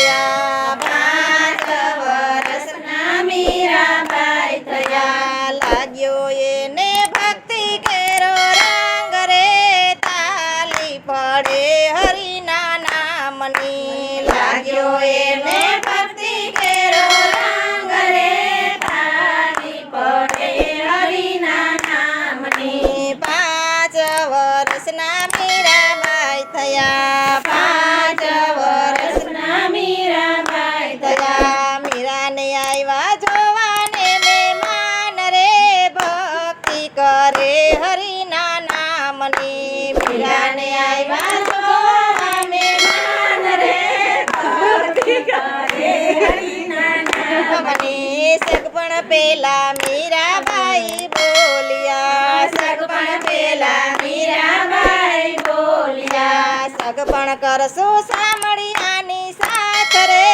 થયા 5 વર્ષના મીરાબાઈ થયા લાગ્યો એને ભક્તિ કેરો રંગ રે તાલી પડે હરિના નામની લાગ્યો એને ભક્તિ કેરો રંગ રે તાળી પડે હરિના નામની 5 વર્ષના મીરાબાઈ થયા 5 વર્ષના મીરાબાઈ થયા મીરાને આવ્યા જોવાને મહેમાન રે ભક્તિ કરે હરિના નામની મીરાને આવ્યા જોવા મહેમાન રે ભક્તિ કરે હરિના નામની સગપણ પેલા મીરાબાઈ બોલ્યા સગપણ પેલા મીરાબાઈ બોલ્યા સગપણ કરશું સાંભળ્યાની સાથ રે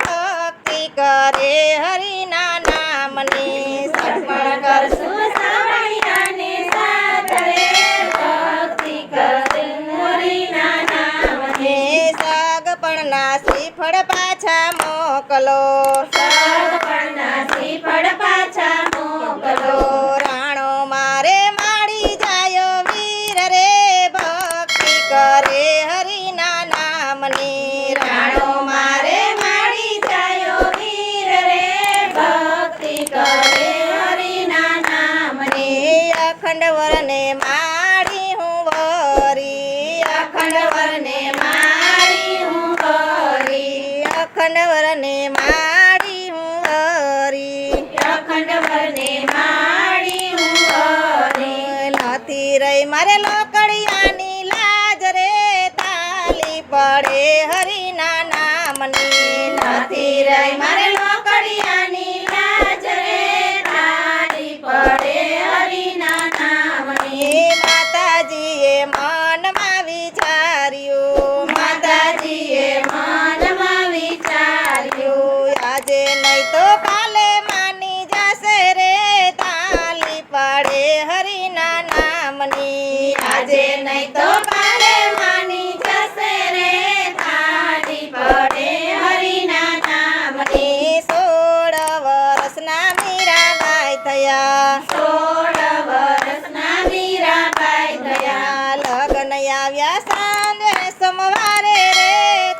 ભક્તિ કરે હરિના નામની સગપણ કરશું સાંભળ્યાની સાથ રે ભક્તિ કરે હરિના નામની સગપણના શ્રીફળ પાછા મોકલો સગપણના શ્રીફળ પાછા મોકલો રાણો મારે માડી જાયો વીર રે ભક્તિ કરે હરિના નામની રાણો મારે માડી જાયો વીર રે ભક્તિ કરે હરિના નામની અખંડ વરને માડી હું વરી અખંડ વરને મારી હું વરી અખંડ વરને માડી હું વરી અખંડ વરને મારી હું વરી નથી રહી મારે લોકડિયાની લાજ રે તાલી પડે હરિના નામની નથી રહી મારે લોકડિયાની લાજ રે તાળી પડે હરિના નામની માતાજીએ મનમાં વિચાર્યું માતાજીએ મનમાં વિચાર્યું આજે નહીં તો કાલે માની જશે રે તાલી પડે હરિના નામની આજે નહીં તો કાલે માની જશે રે તાળી પડે હરિના નામની 16 વર્ષના મીરાબાઈ થયા 16 વર્ષના મીરાબાઈ થયા લગ્ન આવ્યા સાંજે સોમવારે રે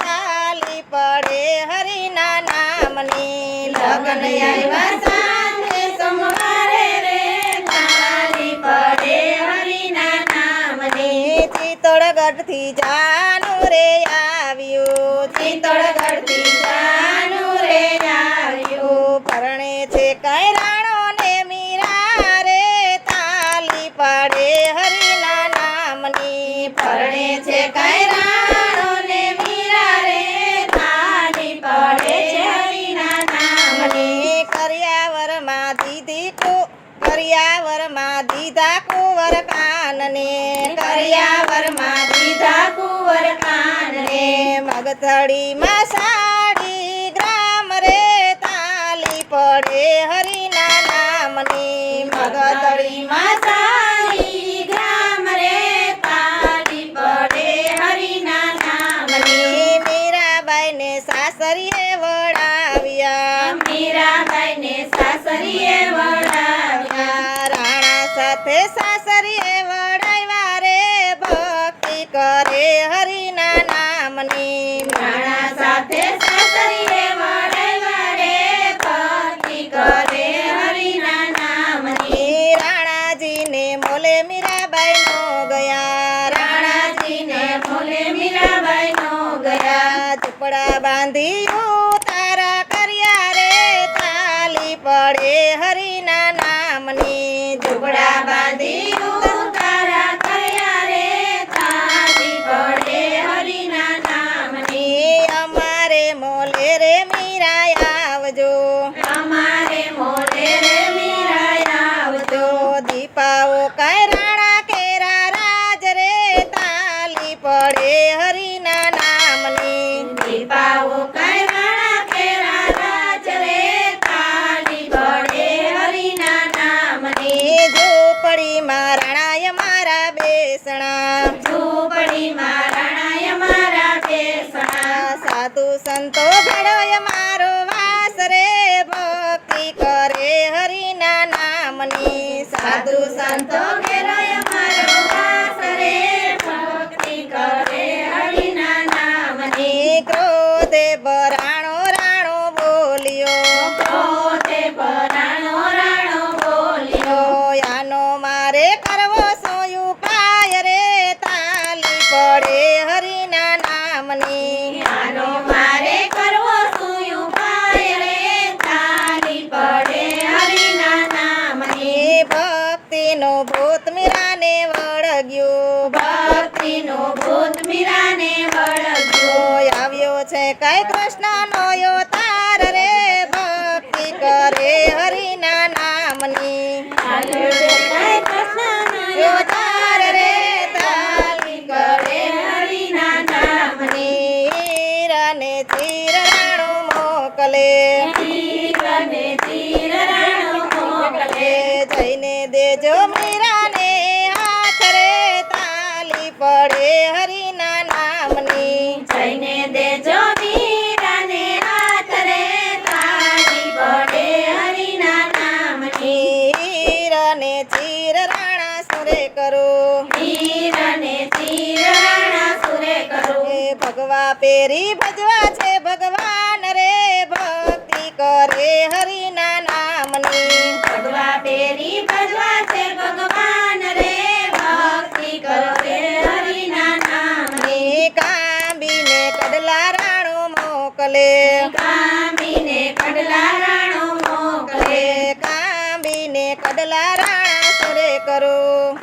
તાલી પડે હરિના નામની લગ્ન આવ્યા સાંજે સોમવારે રે તાળી પડે હરિના નામની ચિત્તોડગઢથી જાનું રે આવ્યું ચિત્તોડગઢથી જાનું રે આવ્યું પરણે છે કઈ રાણો ને મીરા રે તાલી પડે હરિના નામની પરણે છે કઈ રાણો ને મીરા રે તાળી પડે છે હરિના નામની કર્યાવરમાં દીધા કુંવર કાનને કર્યાવરમાં દીધા કુંવર કાનને મગથળીમાં સાડી ગ્રામ રે તાલી પડે હરિના નામની મગદળીમાં સારી ગ્રામ રે તાળી પડે હરિના નામની મીરાબાઈને સાસરીએ વળાવ્યા મીરાબાઈને સાસરીએ વળાવ્યા રાણા સાથે સાસરીએ વળાવ્યા રે ભક્તિ કરે હરિના નામની રાણા સાથે સાસરીએ વળાવ્યા રે ભક્તિ કરે હરિના નામની રાણાજીને મોલે મીરાબાઈનો ગયા રાણાજીને મોલે મીરાબાઈનો ગયા ઝૂંપડા બાંધી તારા કર્યા રે તાલી પડે હરિના નામની ઝૂંપડા બાંધી તારા કર્યા રે તાળી પડે હરિના નામની અમારે મોલે રે મીરા આવજો અમારે મોલે રે મીરા આવજો દીપાઓ કાંઈ રાણા કેરા રાજ રે તાલી પડે હરિના નામની દીપાઓ કઈ રાણા કેરા રાજ રે તાળી પડે હરિના નામની ઝૂંપડીમાં રાણાય મારા બેસણા ઝૂંપડીમાં રાણાય મારા બેસણા સાધુ સંતો ભેળો પડે હરિના નામની આનો મારે કરવો શું ઉપાય રે થાલી પડે હરિના નામની એ ભક્તિનો ભૂત મીરાને વળગ્યું ભક્તિનું ભૂત મીરાને વળગ્યું આવ્યો છે કઈ કૃષ્ણનો અવતાર રે ભક્તિ કરે હરિના નામની આવ્યો છે કઈ કૃષ્ણનો અવતાર રે તાલી કરે હરિના નામની હીરાને ચીર રાણું મોકલે તીર અને તીર રાણો મોકલે જઈને દેજો મીરાને હાથ રે તાલી પડે હરિના નામની જઈને દેજો મીરાને હાથ રે તાળી પડે હરિના નામની હીરાને ચીર રાણા સુરે કરો તીર અને તીર રાણા સુરે કરું એ ભગવા પેરી ભજવા છે ભગવાન રે ભક્તિ કરે હરિના નામની ભગવા પેરી ભજવા છે ભગવાન રે ભક્તિ કરે હરિના નામની કાંબીને કડલા રાણું મોકલે કામીને કડલા રાણો મોકલે કાંબીને કડલા રાણા સુરે કરો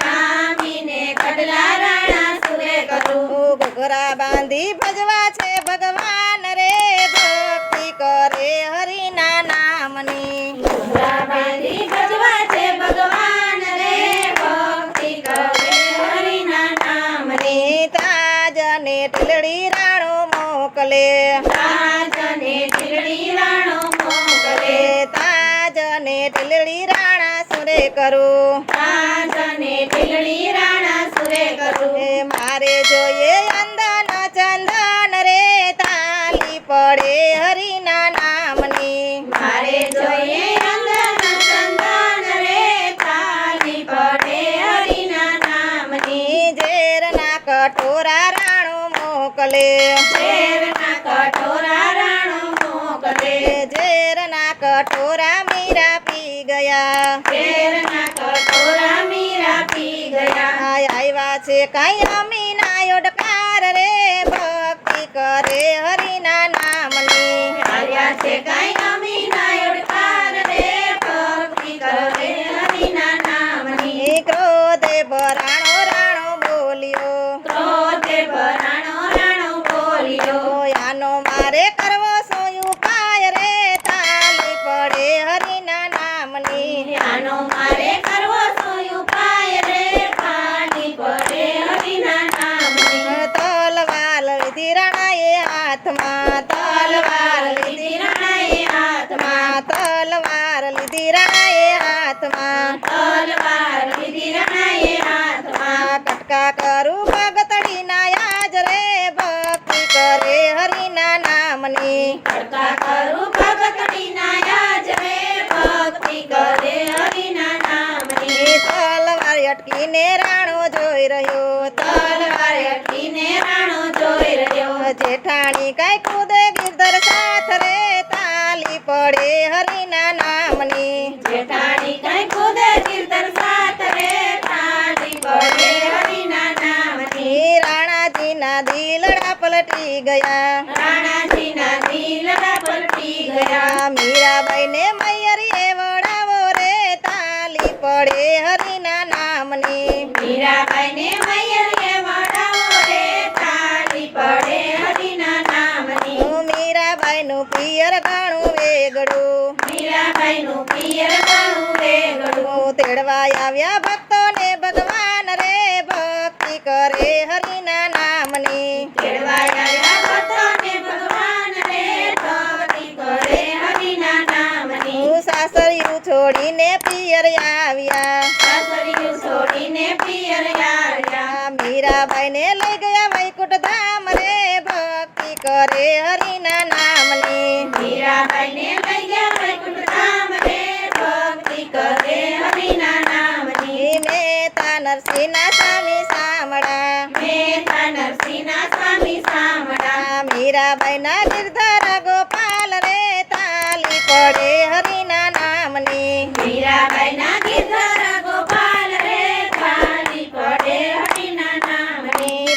કામીને કડલા રાણા સુરે કરું ઘોઘરા બાંધી ભજવા છે ભગવાન રે ભક્તિ કરે હરિના નામની ઘોઘરા બાંધી ભજવા છે ભગવાન રે ભક્તિ કરે હરિના નામની તાજને ટીલડી રાણું મોકલે રાજને ટીલડી રાણો મોકલે તાજને ટીલડી રાણા સુરે કરો રાજને ટીલડી રાણા સુરે કરું એ મારે જોઈએ અંદન ચંદન રે તાલી પડે હરિના નામની મારે જોઈએ અંદન ચંદન રે તાલી પડે હરિના નામની ઝેરના કટોરા રાણું મોકલે શેરના કટોરા રાણો મોકલે ઝેરના કટોરા મીરા પી ગયા શેરના કટોરા મીરા પી ગયા આવ્યા છે કઈ અમીના યોડકાર રે ભક્તિ કરે હરિના નામની આવ્યા છે કઈ અમીના યોડકાર રે ભક્તિ કરે હરિના નામની ક્રોધે ભરાણો રાણો બોલ્યો ક્રોધે ભરાણો રાણો બોલ્યો આનો મારે કરવો શું ઉપાય રે તાલી પડે હરિના નામની આનો મારે કરવો શું ઉપાય રે પાણી પડે હરિના નામની તલવાર લીધી રાણાએ હાથમાં તલવાર લીધી રાણાએ હાથમાં તલવાર લીધી રાણાએ હાથમાં તલવાર લીધી રાણાએ હાથમાં કટકા કરું ભગતડી ના યાજ રે ભક્તિ કરે હરિના નામની કડકા કરું ભગતડી ના યાજ રે ભક્તિ કરે હરિના નામની તલવાર અટકીને રાણો જોઈ રહ્યો તલવાર અટકીને રાણો જોઈ રહ્યો જેઠાણી કઈ કૂદે ગિરધર સાથ રે તાલી પડે હરિના નામની જેઠાણી કઈ ખુદે કીર્તન સાથ રે તાળી પડે હરિના નામની રાણાજીના દિલડા પલટી ગયા રાણાજીના દિલડા પલટી ગયા મીરાબાઈને મૈયરીએ વડાવો રે તાલી પડે હરિના નામની મીરાબાઈને મૈયરીએ વડાવો રે તાળી પડે હરિના નામની મીરાબાઈનું પિયર ઘણું વેગડું મીરાબાઈનું પિયર ઘણું વેગળું તેડવા આવ્યા ભક્તોને ભગવાન રે ભક્તિ કરે હરિના નામની કેળવા આવ્યા ભક્તોને ભગવાન રે ભક્તિ કરે હરિના નામની સાસરિયું છોડીને પિયર આવ્યા સાસરિયું છોડીને પિયર આવ્યા મીરાબાઈને લઈ ગયા વૈકુંઠ ધામ રે ભક્તિ કરે હરિના નામની મીરાબાઈને લઈ ગયા વૈકુંઠ ધામ રે ભક્તિ કરે હરિના નામની મહેતા નરસિંહના સ્વામી સામળા મહેતા નરસિંહના સ્વામી સામળા મીરાબાઈના ગિરધર ગોપાલ રે તાલી પડે હરિના નામની મીરાબાઈના ગિરધર ગોપાલ રે તાળી પડે હરિના નામની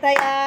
થયા